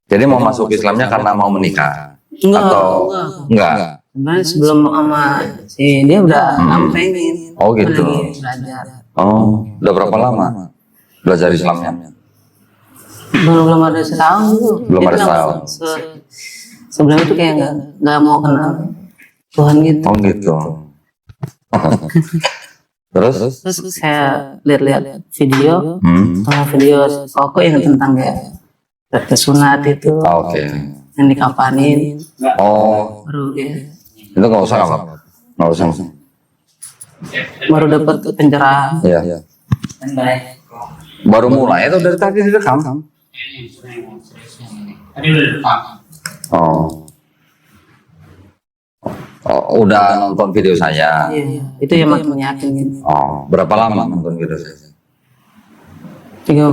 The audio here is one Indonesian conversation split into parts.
Jadi mau masuk Islamnya karena mau menikah? Enggak, Atau enggak? sebenarnya sebelum sama si dia udah pengen. Oh gitu. Lagi belajar. Oh, udah berapa lama belajar Islamnya? Belum ada setahun tuh. Belum ada setahun. Sebelum itu kayak nggak mau kenal Tuhan gitu. Oh gitu. Terus? Terus saya lihat-lihat video, Hmm. video koko yang tentang kayak sunat itu, Oke. yang dikapanin, Oh, baru dia itu nggak usah apa? Nggak usah. baru dapat pencerahan. Iya. Baru mulai itu dari tadi direkam. Oh. Oh, udah nonton video saya. Iya, itu yang makin yakin gitu. Oh, berapa lama nonton video saya? 3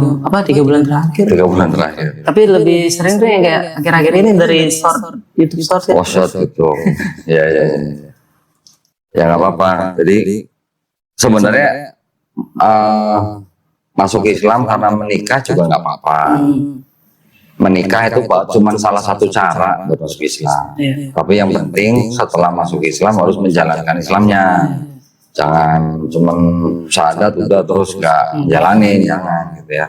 bulan terakhir. 3 bulan terakhir. Tapi lebih sering tuh yang kayak akhir-akhir ini dari YouTube Short ya. Oh, short gitu. Ya. Ya nggak apa-apa. Jadi sebenarnya masuk Islam karena menikah juga nggak apa-apa. Menikah itu cuma salah satu cara buat masuk Islam. Iya. Tapi yang penting setelah masuk Islam harus menjalankan Islamnya. Jangan cuma syahadat udah terus nggak jalanin, jangan gitu ya.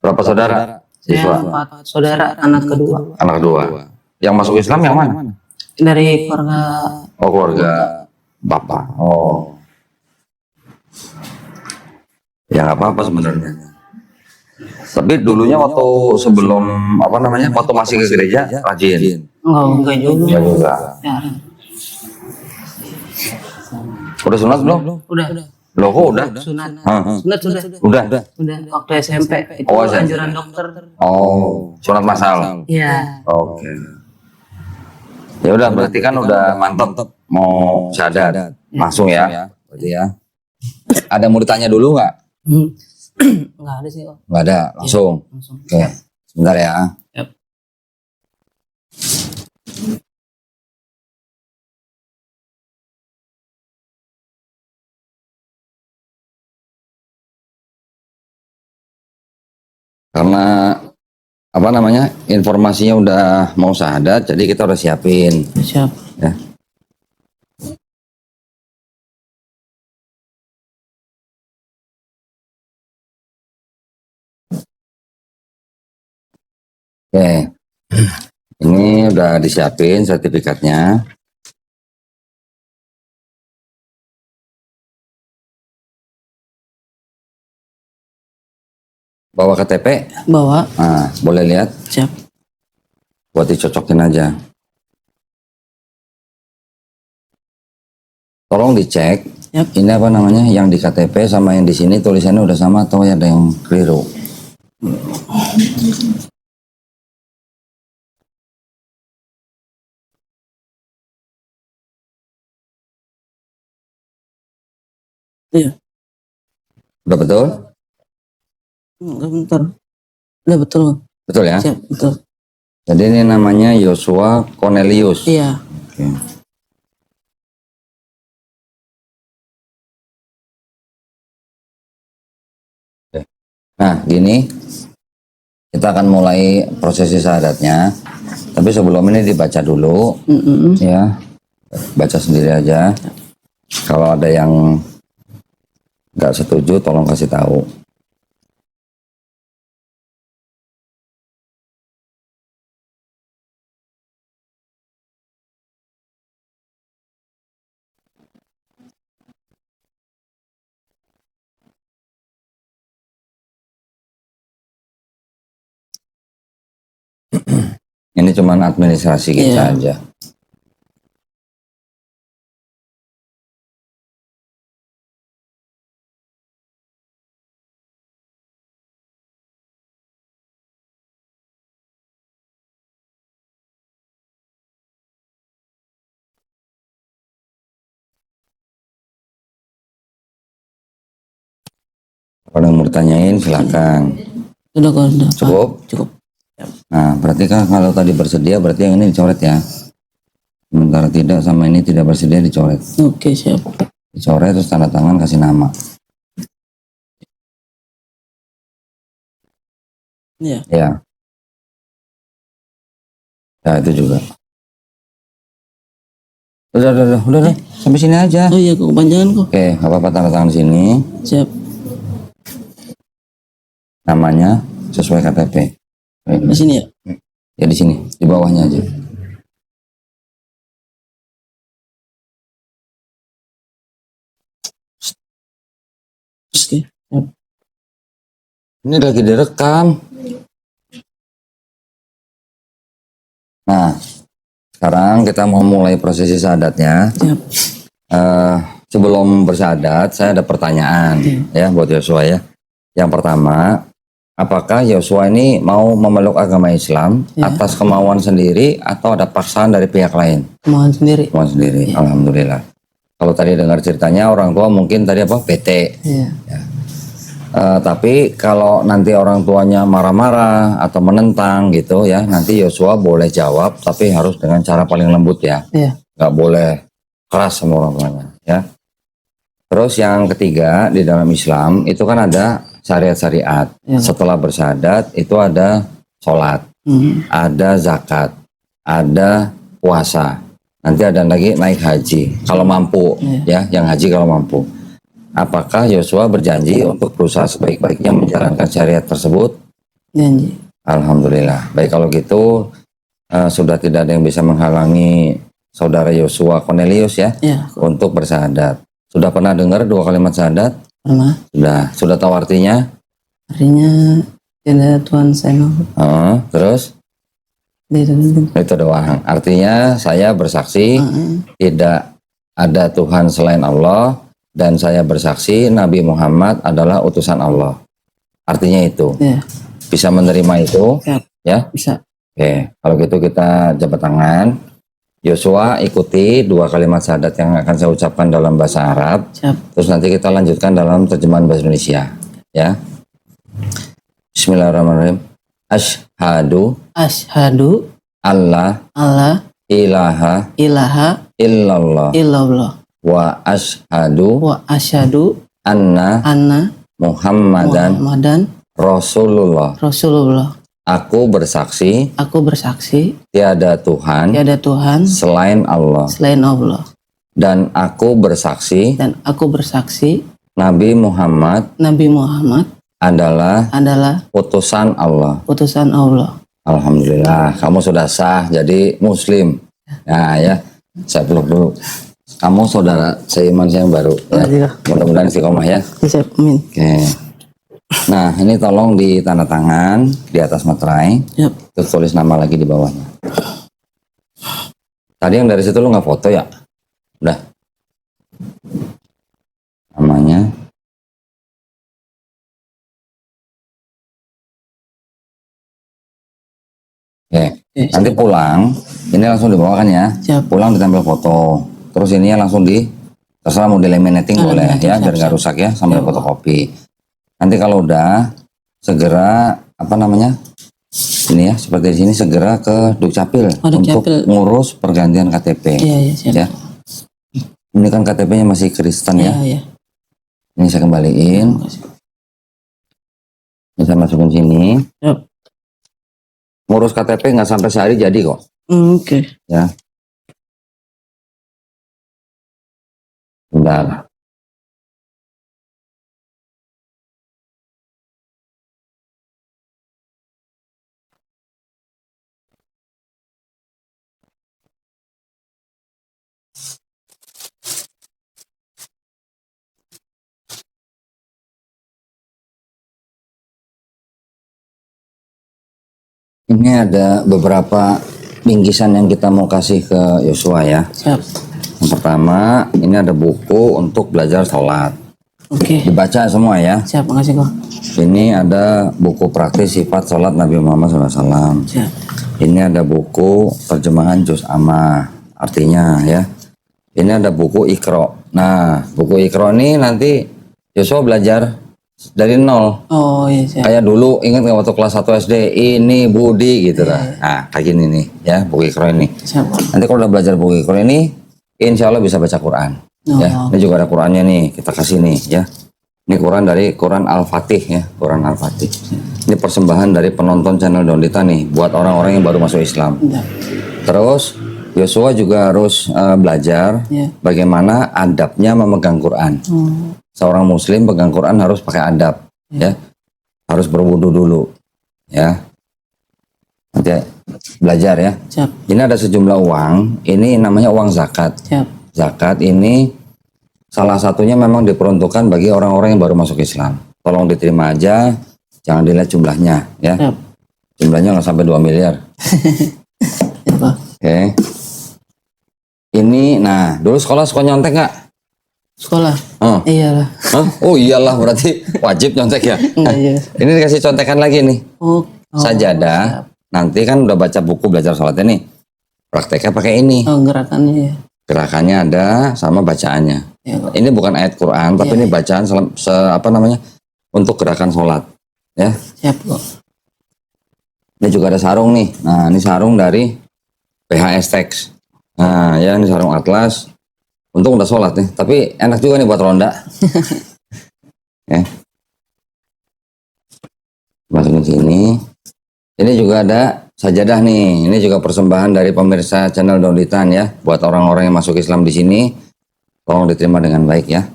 Berapa saudara? Saya Siswa? 4 saudara, anak kedua. Anak kedua. Yang masuk Islam yang mana? Dari keluarga Oh, keluarga bapak. Oh. Ya nggak apa-apa sebenarnya. Tapi dulunya waktu sebelum waktu masih ke gereja rajin. enggak juga. Ya juga. Ya, Udah sunat belum? udah. Loh kok udah? Sunat. Hah? Sunat sudah. Udah. Udah waktu SMP itu Oh, SMP. anjuran dokter. Oh, sunat masal. Iya. Oke. Ya udah berarti kan udah mantap mau syahadat. Langsung ya. Berarti ya. Ada mau ditanya dulu nggak? Enggak ada sih, Om. Nggak ada, langsung. Langsung. Oke, sebentar ya. Yap. Karena informasinya udah mau syahadat, jadi kita udah siapin Siap. ya. Oke, ini udah disiapin sertifikatnya. Bawa KTP, Bawa. nah boleh lihat, Siap. buat dicocokin aja. Tolong dicek, Yap. ini yang di KTP sama yang di sini tulisannya udah sama atau ada yang keliru. Iya. Udah betul? Bentar. Udah betul, Bang. Betul ya? Siap, betul. Jadi ini namanya Yosua Cornelius. Iya. Oke. Nah, gini, kita akan mulai prosesi syahadatnya. Tapi sebelum ini dibaca dulu, ya, baca sendiri aja. Kalau ada yang nggak setuju, tolong kasih tahu. Ini cuma administrasi kita aja. Kalau yang mau ditanyain silakan. Udah. Cukup? Cukup. Nah, berarti kan kalau tadi bersedia berarti yang ini dicoret ya. Sementara tidak sama ini tidak bersedia dicoret. Oke, siap. Dicoret terus tanda tangan kasih nama. Iya. Ya. Ya itu juga. Udah, sampai sini aja. Oh iya, kok kepanjangan kok. Oke, nggak apa-apa, tanda tangan sini. Siap. Namanya sesuai KTP. Di sini ya. Ya di sini, di bawahnya aja. Oke. Siap. Ini lagi direkam. Nah, sekarang kita mau mulai prosesi syahadatnya. Siap. Sebelum bersyahadat, saya ada pertanyaan ya buat Yosua ya. Yang pertama, apakah Yosua ini mau memeluk agama Islam atas kemauan sendiri atau ada paksaan dari pihak lain? Kemauan sendiri. Kemauan sendiri, alhamdulillah. Kalau tadi dengar ceritanya orang tua mungkin tadi apa PT. Iya. Ya. Tapi kalau nanti orang tuanya marah-marah atau menentang gitu ya, nanti Yosua boleh jawab, tapi harus dengan cara paling lembut ya. Iya. Nggak boleh keras sama orang tuanya ya. Terus yang ketiga, di dalam Islam itu kan ada syariat-syariat. Ya. Setelah bersyahadat itu ada sholat, ada zakat, ada puasa. Nanti ada lagi naik haji kalau mampu ya, yang haji kalau mampu. Apakah Yosua berjanji untuk berusaha sebaik-baiknya menjalankan syariat tersebut? Janji. Alhamdulillah. Baik kalau gitu sudah tidak ada yang bisa menghalangi saudara Yosua Cornelius ya, untuk bersyahadat. Sudah pernah dengar 2 kalimat syahadat? Pernah. Sudah tahu artinya? Artinya tidak Tuhan saya mau. Terus? Itu doang. Artinya saya bersaksi tidak ada Tuhan selain Allah dan saya bersaksi Nabi Muhammad adalah utusan Allah. Artinya itu. Ya. Bisa menerima itu? Siap. Ya? Bisa. Oke, kalau gitu kita jabat tangan. Yosua ikuti 2 kalimat syahadat yang akan saya ucapkan dalam bahasa Arab. Siap. Terus nanti kita lanjutkan dalam terjemahan bahasa Indonesia. Ya. Bismillahirrahmanirrahim. Asyhadu Allah ilaha illallah wa asyhadu anna Muhammadan Rasulullah. Aku bersaksi tiada Tuhan selain Allah. Dan aku bersaksi Nabi Muhammad adalah utusan Allah. Alhamdulillah, kamu sudah sah jadi muslim. Nah ya, saya peluk dulu. Kamu saudara seiman saya yang baru. Ya. Mudah-mudahan istiqomah ya. Siap, amin. Oke. Nah ini tolong ditanda tangan di atas materai. Yep. Terus tulis nama lagi di bawahnya. Tadi yang dari situ lu nggak foto ya? Udah. Namanya. Oke. Nanti pulang, ini langsung dibawakan ya. Siap. Pulang ditempel foto. Terus ini langsung terserah mau di-laminating boleh ya, biar nggak rusak ya, sambil fotokopi. Nanti kalau udah segera ini ya seperti di sini segera ke Dukcapil untuk ngurus pergantian KTP. Iya, siap. Ya. Ini kan KTP-nya masih Kristen ya. Iya. Ini saya kembaliin. Ini saya masukin sini. Yep. Ngurus KTP nggak sampai sehari jadi kok. Oke. Ya. Bentar. Ini ada beberapa bingkisan yang kita mau kasih ke Yosua ya. Siap. Yang pertama, ini ada buku untuk belajar sholat. Oke. Dibaca semua ya. Siap, makasih kok. Ini ada buku praktis sifat sholat Nabi Muhammad SAW. Siap. Ini ada buku terjemahan Juz Amma, artinya ya. Ini ada buku Iqra. Nah, buku Iqra ini nanti Yosua belajar dari nol. Oh iya, siap. Kayak dulu ingat nggak waktu kelas 1 SD ini Budi gitu lah. Nah kayak gini nih ya buku Iqra ini. Siap. Nanti kalau udah belajar buku Iqra ini, insya Allah bisa baca Quran. Ya, ini juga ada Qurannya nih kita kasih nih ya. Ini Quran dari Quran Al-Fatih ya, Quran Al-Fatih. Ini persembahan dari penonton channel Dondita nih buat orang-orang yang baru masuk Islam. Ya. Terus Yosua juga harus belajar Ya. bagaimana adabnya memegang Quran. Seorang Muslim pegang Quran harus pakai adab, ya. Harus berwudu dulu, ya. Nanti belajar ya. Siap. Ini ada sejumlah uang. Ini namanya uang zakat. Siap. Zakat ini salah satunya memang diperuntukkan bagi orang-orang yang baru masuk Islam. Tolong diterima aja, jangan dilihat jumlahnya, ya. Siap. Jumlahnya nggak sampai 2 miliar. Ya, Pak. Oke. Ini, nah, dulu sekolah suka nyontek nggak? Sekolah. Oh. Iyalah. Hah? Oh iyalah, berarti wajib nyontek ya. Enggak, iya. Ini dikasih contekan lagi nih. Oh. Sajadah. Nanti kan udah baca buku belajar sholatnya nih. Prakteknya pakai ini. Oh, gerakannya ya. Gerakannya ada sama bacaannya. Ya, Pak. Ini bukan ayat Quran, tapi ini bacaan apa namanya? Untuk gerakan sholat. Ya. Siap kok. Ini juga ada sarung nih. Nah, ini sarung dari PHS Tex. Nah, ya ini sarung atlas. Untung udah sholat nih, tapi enak juga nih buat ronda. Ya. Masukin sini. Ini juga ada sajadah nih. Ini juga persembahan dari pemirsa channel Donditan ya, buat orang-orang yang masuk Islam di sini. Tolong diterima dengan baik ya.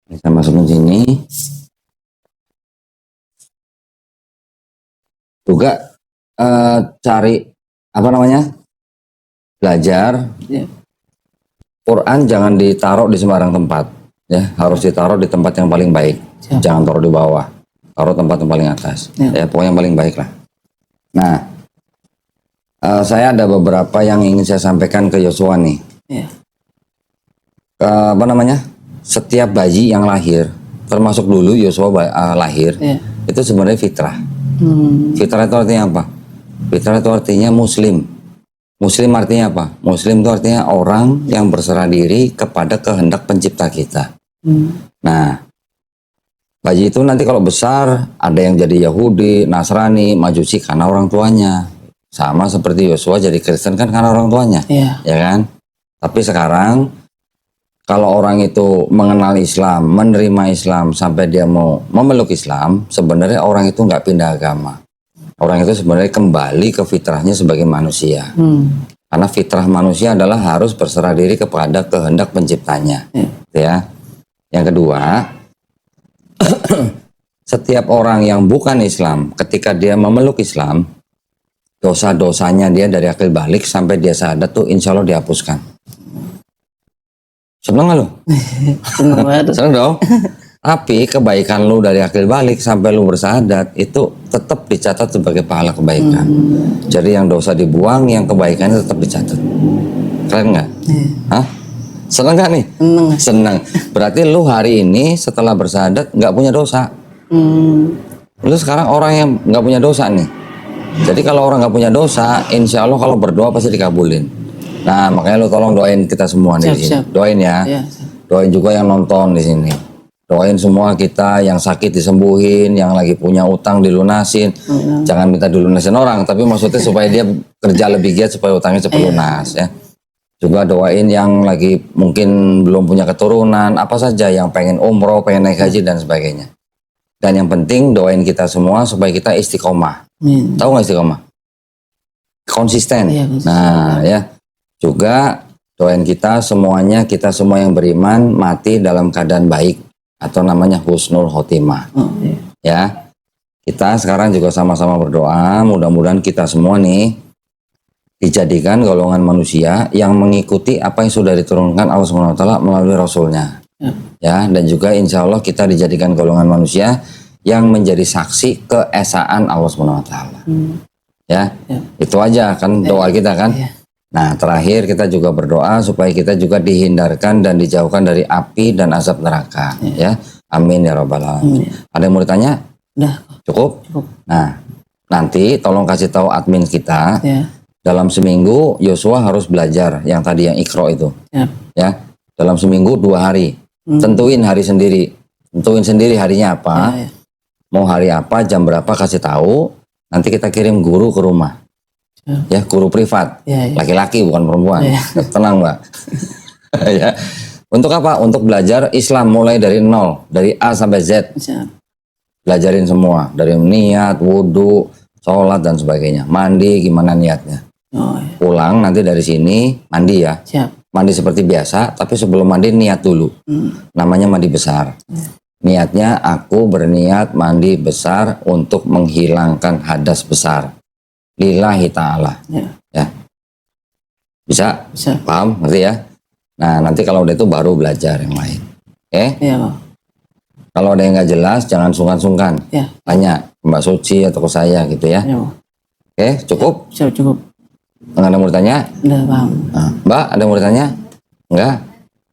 Bisa masukin sini. Juga cari apa namanya? Belajar. Ya. Quran jangan ditaruh di sembarang tempat ya, harus ditaruh di tempat yang paling baik. Siap. Jangan taruh di bawah, taruh tempat yang paling atas. Ya, pokoknya yang paling baik lah. Nah, saya ada beberapa yang ingin saya sampaikan ke Yosua nih. Ya. Apa namanya? Setiap bayi yang lahir, termasuk dulu Yosua lahir, Ya. itu sebenarnya fitrah. Fitrah itu artinya apa? Fitrah itu artinya Muslim. Muslim artinya apa? Muslim itu artinya orang yang berserah diri kepada kehendak pencipta kita. Nah, bayi itu nanti kalau besar ada yang jadi Yahudi, Nasrani, Majusi karena orang tuanya. Sama seperti Yosua jadi Kristen kan karena orang tuanya, Ya. ya kan? Tapi sekarang kalau orang itu mengenal Islam, menerima Islam sampai dia mau memeluk Islam, sebenarnya orang itu nggak pindah agama. Orang itu sebenarnya kembali ke fitrahnya sebagai manusia. Karena fitrah manusia adalah harus berserah diri kepada kehendak penciptanya. Ya. Yang kedua, setiap orang yang bukan Islam, ketika dia memeluk Islam, dosa-dosanya dia dari akil balik sampai dia syahadat tuh insya Allah dihapuskan. Seneng gak lu? Seneng banget. Seneng dong? Tapi kebaikan lu dari akil balik sampai lu bersyahadat itu tetap dicatat sebagai pahala kebaikan. Jadi yang dosa dibuang, yang kebaikannya tetap dicatat. Keren nggak? Hah? Seneng gak nih? Seneng. Seneng. Berarti lu hari ini setelah bersyahadat nggak punya dosa. Lu sekarang orang yang nggak punya dosa nih. Jadi kalau orang nggak punya dosa, insya Allah kalau berdoa pasti dikabulin. Nah makanya lu tolong doain kita semua nih di sini. Doain ya. Ya. Doain juga yang nonton di sini. Doain semua kita yang sakit disembuhin, yang lagi punya utang dilunasin. Jangan minta dilunasin orang, tapi maksudnya supaya dia kerja lebih giat supaya utangnya cepat lunas ya. Juga doain yang lagi mungkin belum punya keturunan, apa saja yang pengen umroh, pengen naik haji dan sebagainya. Dan yang penting doain kita semua supaya kita istiqomah. Tahu nggak istiqomah? Konsisten. Iya, konsisten. Nah ya. Juga doain kita semuanya, kita semua yang beriman mati dalam keadaan baik. Atau namanya husnul khotimah. Ya, kita sekarang juga sama-sama berdoa, mudah-mudahan kita semua nih dijadikan golongan manusia yang mengikuti apa yang sudah diturunkan Allah SWT melalui Rasulnya. Ya, dan juga insya Allah kita dijadikan golongan manusia yang menjadi saksi keesaan Allah SWT. Ya, itu aja kan doa kita kan. Nah, terakhir kita juga berdoa supaya kita juga dihindarkan dan dijauhkan dari api dan azab neraka. Ya, amin ya rabbal alamin. Ada yang mau ditanya? Udah. Cukup? Cukup. Nah, nanti tolong kasih tahu admin kita. Dalam seminggu Yosua harus belajar yang tadi yang Iqra itu. Ya, dalam seminggu 2 hari. Tentuin hari sendiri. Tentuin sendiri harinya apa. Mau hari apa, jam berapa kasih tahu. Nanti kita kirim guru ke rumah. Ya, guru privat, laki-laki bukan perempuan. Tenang Mbak. Ya. Untuk apa? Untuk belajar Islam mulai dari nol, dari A sampai Z. Belajarin semua dari niat, wudhu, sholat dan sebagainya. Mandi gimana niatnya. Oh, iya. Pulang nanti dari sini mandi ya. Siap. Mandi seperti biasa, tapi sebelum mandi niat dulu. Namanya mandi besar. Niatnya aku berniat mandi besar untuk menghilangkan hadas besar. Lillahi ta'ala. Ya. Ya. Bisa? Bisa. Paham? Ngerti ya? Nah, nanti kalau udah itu baru belajar yang lain. Oke? Iya, Pak. Kalau ada yang nggak jelas, jangan sungkan-sungkan. Ya. Tanya ke Mbak Suci atau ke saya gitu ya. Iya, Pak. Oke, cukup? Siap, cukup. Nggak ada yang mau ditanya? Udah paham. Nah, Mbak, ada yang mau ditanya? Enggak?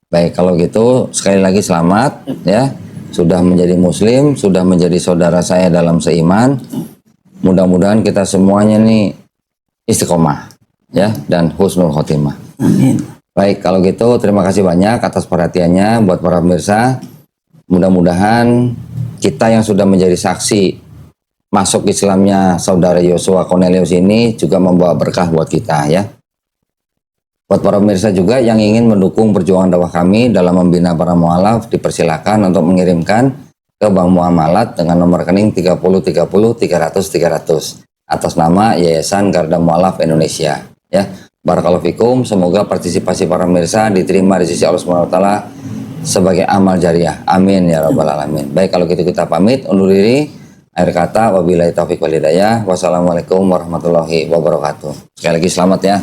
Baik, kalau gitu sekali lagi selamat ya. Sudah menjadi muslim, sudah menjadi saudara saya dalam seiman. Mudah-mudahan kita semuanya nih istiqomah ya dan husnul khotimah. Amin. Baik, kalau gitu terima kasih banyak atas perhatiannya buat para pemirsa. Mudah-mudahan kita yang sudah menjadi saksi masuk Islamnya saudara Yosua Cornelius ini juga membawa berkah buat kita ya. Buat para pemirsa juga yang ingin mendukung perjuangan dakwah kami dalam membina para mualaf, dipersilakan untuk mengirimkan ke Bank Muamalat dengan nomor rekening 30 30 300 300 atas nama Yayasan Garda Mualaf Indonesia ya. Barakallahu fikum, semoga partisipasi para pemirsa diterima di sisi Allah Subhanahu wa taala sebagai amal jariah. Amin ya rabbal alamin. Baik, kalau gitu kita pamit undur diri. Akhir kata wabillahi taufik wal hidayah. Wassalamualaikum warahmatullahi wabarakatuh. Sekali lagi selamat ya.